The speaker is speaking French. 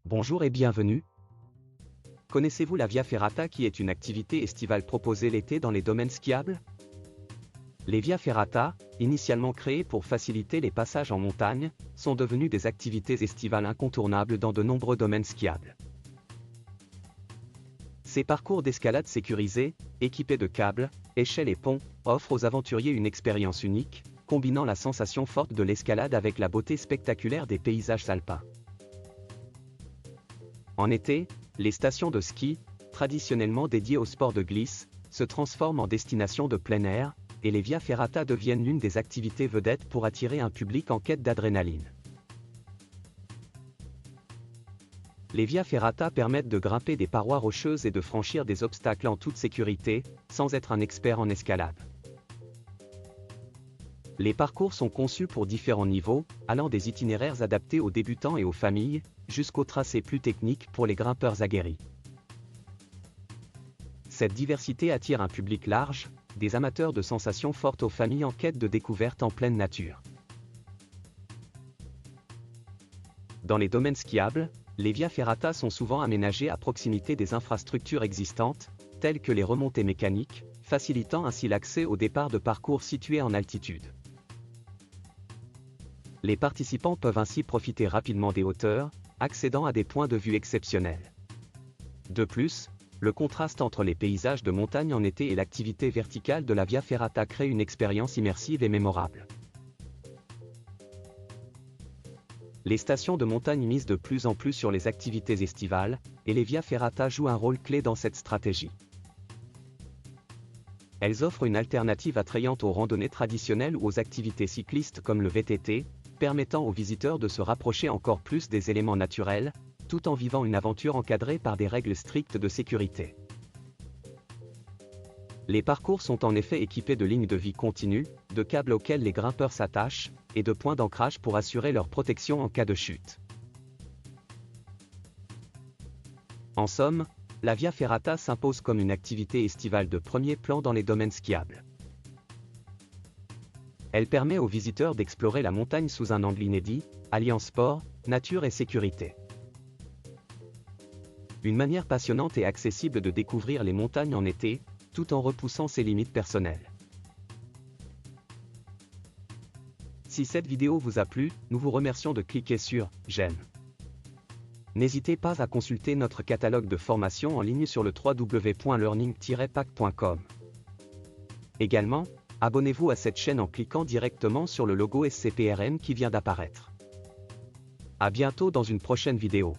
Bonjour et bienvenue. Connaissez-vous la Via Ferrata qui est une activité estivale proposée l'été dans les domaines skiables? Les Via Ferrata, initialement créées pour faciliter les passages en montagne, sont devenues des activités estivales incontournables dans de nombreux domaines skiables. Ces parcours d'escalade sécurisés, équipés de câbles, échelles et ponts, offrent aux aventuriers une expérience unique, combinant la sensation forte de l'escalade avec la beauté spectaculaire des paysages alpins. En été, les stations de ski, traditionnellement dédiées au sport de glisse, se transforment en destinations de plein air, et les Via Ferrata deviennent l'une des activités vedettes pour attirer un public en quête d'adrénaline. Les Via Ferrata permettent de grimper des parois rocheuses et de franchir des obstacles en toute sécurité, sans être un expert en escalade. Les parcours sont conçus pour différents niveaux, allant des itinéraires adaptés aux débutants et aux familles, jusqu'aux tracés plus techniques pour les grimpeurs aguerris. Cette diversité attire un public large, des amateurs de sensations fortes aux familles en quête de découvertes en pleine nature. Dans les domaines skiables, les Via Ferrata sont souvent aménagées à proximité des infrastructures existantes, telles que les remontées mécaniques, facilitant ainsi l'accès au départ de parcours situés en altitude. Les participants peuvent ainsi profiter rapidement des hauteurs, accédant à des points de vue exceptionnels. De plus, le contraste entre les paysages de montagne en été et l'activité verticale de la Via Ferrata crée une expérience immersive et mémorable. Les stations de montagne misent de plus en plus sur les activités estivales, et les Via Ferrata jouent un rôle clé dans cette stratégie. Elles offrent une alternative attrayante aux randonnées traditionnelles ou aux activités cyclistes comme le VTT, permettant aux visiteurs de se rapprocher encore plus des éléments naturels, tout en vivant une aventure encadrée par des règles strictes de sécurité. Les parcours sont en effet équipés de lignes de vie continues, de câbles auxquels les grimpeurs s'attachent, et de points d'ancrage pour assurer leur protection en cas de chute. En somme, la Via Ferrata s'impose comme une activité estivale de premier plan dans les domaines skiables. Elle permet aux visiteurs d'explorer la montagne sous un angle inédit, alliant sport, nature et sécurité. Une manière passionnante et accessible de découvrir les montagnes en été, tout en repoussant ses limites personnelles. Si cette vidéo vous a plu, nous vous remercions de cliquer sur « J'aime ». N'hésitez pas à consulter notre catalogue de formations en ligne sur le www.learning-pack.com. Également, abonnez-vous à cette chaîne en cliquant directement sur le logo SCPRM qui vient d'apparaître. À bientôt dans une prochaine vidéo.